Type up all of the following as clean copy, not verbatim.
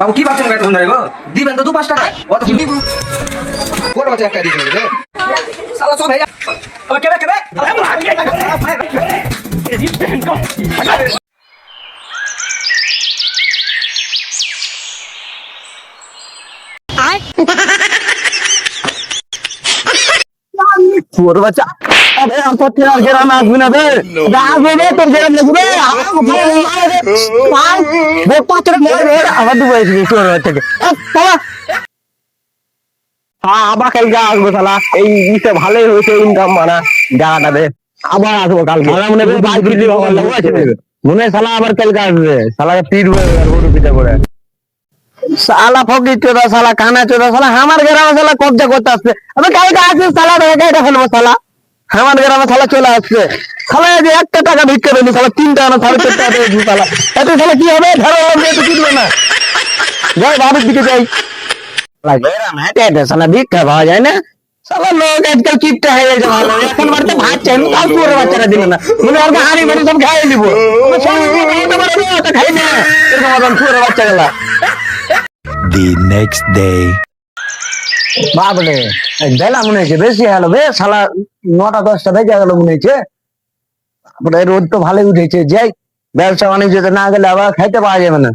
বাবু কি ভাবছেন এত সুন্দর গো? দিবেন তো 2-5 টাকা অত কি দিব? কোন বাচ্চা একটা দিবেন রে সালা সব ভাইয়া ওকে রে তোর বাচ্চা আরে আর তো তেরা গ্রামে আসবি না বে আসবে রে তোর গ্রামে লাগবে বে পাত্রে মারবে আবার দুবাই থেকে তোর থেকে হ্যাঁ আবার কালকে আসবো শালা এই ইসে ভালোই হয়েছে ইনকাম মানা জায়গাটা দে আবার আসবো কালকে মনে হয় বাইক দিতে মনে হয় শালা আবার কালকে আসবে শালাকে পিটবে গরু পিঠা করে শালা ফকির চোদা শালা কানা চোদা শালা আমার গ্রামে শালা কবজা করতে আসছে আমি কালকে আসছি শালা গাড়িটা ফেলবো শালা আমার গ্রামে শালা চলে আসছে শালা যে 1 টাকা ভিক্ষা দেবো শালা 3 টাকা না 4 টাকা দেবো শালা এত শালা কি হবে ধরো তো কিনবে না যাই বাড়ির দিকে যাই গ্রামে এটা শালা ভিক্ষা পাওয়া যায় না শালা লোক আজকাল কিপটা হয়ে গেছে ভালো এখন বাড়িতে ভাত চাই কাল তোর বাচ্চারা দিল না মনে আর হাড়ি বাড়ি সব খাই নিব খাই না এরকম তোর বাচ্চা গেলা The next day. বাবরে বেলা মনে হয়েছে বেশি হলো বে শালা 9টা 10টা বেজে গেল মনে হয়েছে রোদ তো ভালোই উঠেছে যাই ব্যবসা বাণিজ্যতে না গেলে আবার খাইতে পাওয়া যাবে না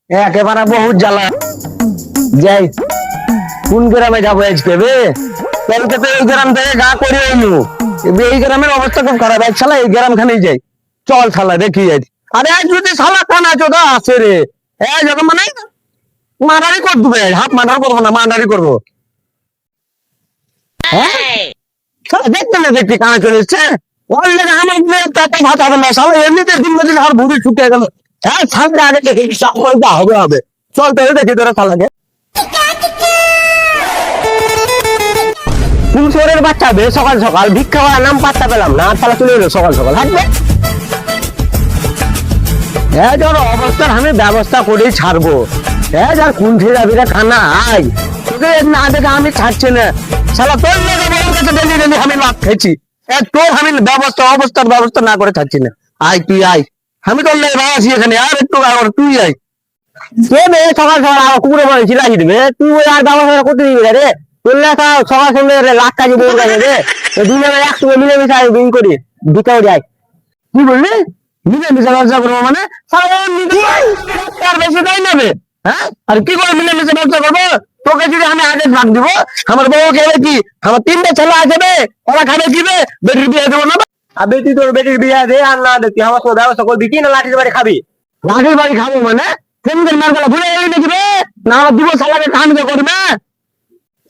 একেবারে বহুত জ্বালা যাই কোন গ্রামে যাবো আজকে বে কালকে তো এই গ্রাম থেকে গা করে এলু এই গ্রামের অবস্থা খুব খারাপ এক শালা এই গ্রাম খানেই যাই চল শালা দেখি যাই আরে আজ যদি শালা কানা চোদা আসে রে যখন মানে মারারি করে দেবে হাফ মারার করবো না মারারি করবো দেখতে না দেখতে কানা চলে এসছে আমার ভাত হবে না সবাই এমনিতে দিন দিন আর ভুড়ি শুকিয়ে গেল হ্যাঁ সামনে আগে দেখে হবে হবে চল তো দেখি তোরা শালাকে ফুলসরের বাচ্চা বে সকাল সকাল ভিক্ষা করার নাম পাত্তা পেলাম না শালা চলে এলো সকাল সকাল হাঁটবে হ্যাঁ তোর অবস্থার আমি ব্যবস্থা করেই ছাড়বো হ্যাঁ যার কুণ্ঠে যাবি রে খানা আয় তোকে না দেখে আমি ছাড়ছি না শালা তোর ডেলি আমি লাভ খেয়েছি তোর আমি অবস্থার ব্যবস্থা না করে ছাড়ছি না আয় তুই আয় আমি তোর লেগে আছি এখানে আর একটু তুই আয় সকাল সকাল আমার কুকুরে বলেছি লাগিয়ে দেবে তুই ওই আর ব্যবস্থা করতে দিবি রে তোর লেখা সকাল সন্ধ্যে লাখ কাজে বউর কাছে রে দুজনে একসঙ্গে মিলেমিশে আয় বিন করি বিকাও যায় কি বললি মিলেমিশে ব্যবসা করবো মানে বেশি তাই নেবে হ্যাঁ আর কি করে মিলেমিশে ব্যবসা করবো তোকে যদি আমি আগে ভাগ দিব আমার বউ খেবে কি আমার 3টে ছেলে আসবে ওরা খাবে কি বেটির বিয়ে দেবো না আর বেটি তোর বেটির বিয়ে দে আর না দেখি আমার তো ব্যবস্থা করবি কি না লাঠির বাড়ি খাবি লাঠির বাড়ি খাবো মানে সেদিন মার গেলা ভুলে গেলি নাকি রে না আমার দিব সালাকে কান করবে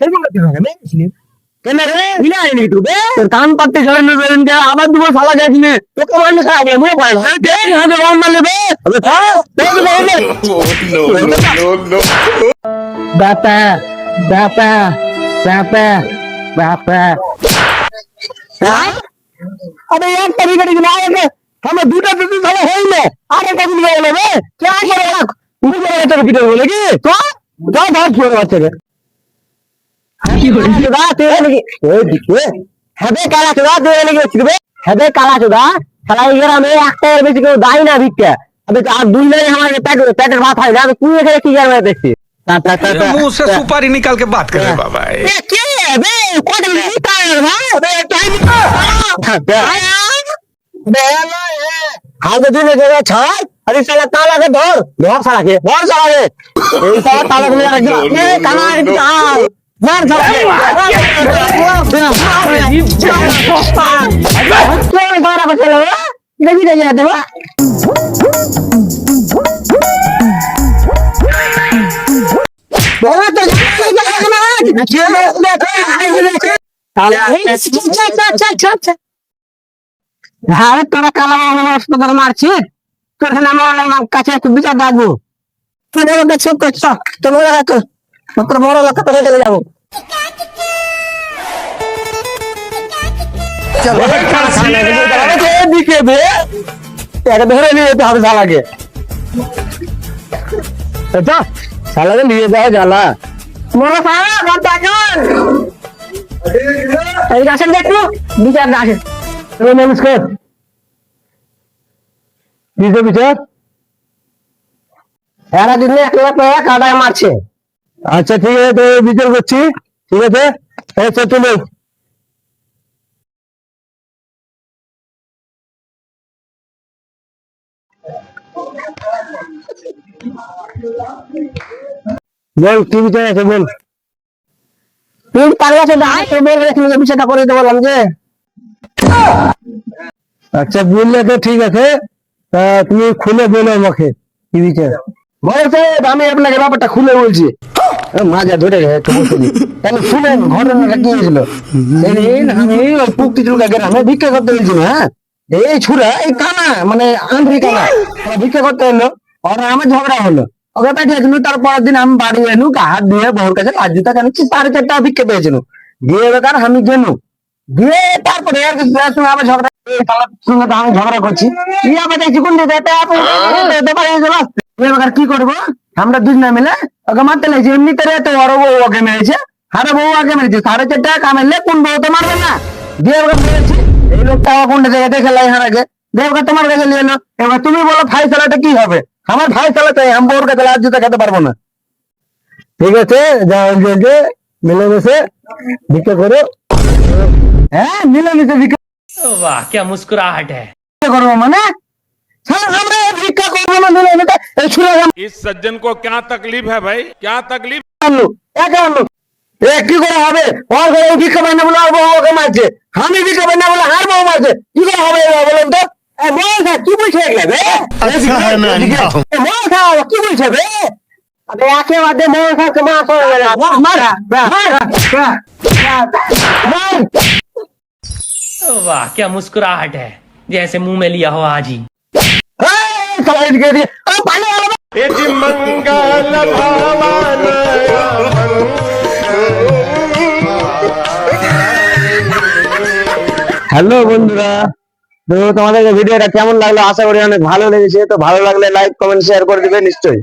সেদিন কেন রে বিনা আইনি তুই বে তোর কান পাততে ঝরে নেবে আবার দিব সালাকে আসলে তোকে মানে খারাপ মনে পড়ে না দেখ হাতে রং মারলে বে No. বাপা বাপা বাপা বাপা আরে একটা বিগাড়ি না আগে আমরা দুটো দুটো ধরে হইলে আর একটা বিগাড়ি গেল রে কে করে রাখ উঠে গেল তোর ভিতরে বলে কি তো যাও ভাগ করে বাচ্চা রে কি করে দাদা তুই নাকি ওই দিকে হবে কালা চোদা তুই নাকি ছিড়বে হবে কালা চোদা শালা এই গ্রামে একটা বেশি কেউ দাই না ভিক্ষা अबे तो आप दूल्हे हमारे पेटेर बात है ना तू ये की कर रहे देखती मुंह से सुपारी निकाल के बात कर रहे बाबा ये क्या है बे कोड नहीं कर रहा बे टाइम बे हां तो तूने जगह छोड़ अरे साला ताला के धर साला के ये साला ताला के रख दे ए काना मार साला के बारा बचलो देखी दे जा देवा बोला तो হ্যাঁ তোরা কালা হাসপাতাল মারছিস তোর আমার কাছে একটু বিচার ডাকবো তোর দেখছো করছো তোর বড় লোক তোরে চলে যাবো দিকে বে এটা ধরে নিয়ে যেতে হবে শালাকে শালাকে নিয়ে যাওয়া জ্বালা মনে আসেন দেখলো বিচার আসেন নমস্কার বিচার সারাদিন 1 লাখ টাকা কাটায় মারছে। আচ্ছা ঠিক আছে, তো বিচার করছি, ঠিক আছে। চলো। বল কি বিচার আছে বল। তুই তার কাছে বিষয়টা করে দিতে বললাম যে। আচ্ছা বললে তো ঠিক আছে, তা তুমি খুলে বলো আমাকে কি বিচার। বলছে আমি আপনাকে ব্যাপারটা খুলে বলছি। মাজা ধরে গেছে কেন শুনেন ঘটনাটা কি হয়েছিল। সেদিন আমি ওই পুক্তি চুলকা গ্রামে ভিক্ষা করতে গেছিল। হ্যাঁ, এই ছুরা এই কানা মানে আন্দ্রি কানা ভিক্ষা করতে এলো। ওরা আমার ঝগড়া হলো, ওকে পাঠিয়েছিল। তারপরের দিন আমি বাড়ি এলু, হাত দিয়ে বউর কাছে লাজ দিতে কেন 4-4টা ভিক্ষা পেয়েছিল। দিয়ে বেকার আমি গেলু, দিয়ে তারপরে আর কিছু দেওয়ার সময় আবার ঝগড়া, এই শালার সঙ্গে তো আমি ঝগড়া করছি। ইয়ে আবার দেখছি কোন দিকে এবার কি করবো, আমরা দুজনে মিলে ওকে মারতে লেগেছি। এমনিতে তো ওর বউ ওকে মেরেছে, হারে বউ আগে মেরেছে। 4.5 টাকা কামাইলে কোন বউ তো মারবে না। দিয়ে ওকে মেরেছি। এই লোকটা আবার কোনটা জায়গায় দেখে লাই হারাকে দিয়ে ওকে তোমার কাছে নিয়ে এলো। এবার তুমি বলো ভাই চালাটা কি হবে। আমার ভাই চালাতে আমি বউর কাছে লাজ জুতা খেতে পারবো না। ঠিক আছে, যা হয়েছে মিলেমিশে ভিক্ষা করো। হ্যাঁ মিলেমিশে ভিক্ষা वाह क्या मुस्कुराहट है। করবো মানে আমরা ভিক্ষা করবো না মিলেমিশে। এই ছুড়ে इस सज्जन को क्या तकलीफ है भाई, क्या तकलीफ। আনলো একা আনলো। এ কি করে হবে, ওর ঘরে ভিক্ষা পাই না বলে আর বউ ওকে মারছে। আমি ভিক্ষা পাই না বলে আর বউ মারছে, কি করে হবে এবার বলেন তো। মন খা কি বলছে এগুলা বে। মন খা কি বলছে বে। আরে একেবারে মন খা মাছ হয়ে গেল। মারা মার। वाह क्या मुस्कुराहट है, जैसे मुंह में लिया हो आज ही। হ্যালো বন্ধুরা, তো তোমাদের ভিডিওটা কেমন লাগলো আশা করি অনেক ভালো লেগেছে। তো ভালো লাগলে লাইক কমেন্ট শেয়ার করে দিবে নিশ্চয়ই।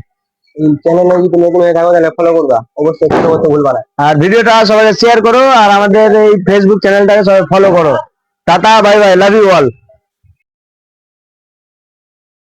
এই চ্যানেলে যদি নতুন হয়ে থাকো তাহলে ফলো করবা, অবশ্যই ফলো করতে ভুলবা না। আর ভিডিওটা সবাই শেয়ার করো, আর আমাদের এই ফেসবুক চ্যানেলটাকে সবাই ফলো করো। Tata bye bye, love you all.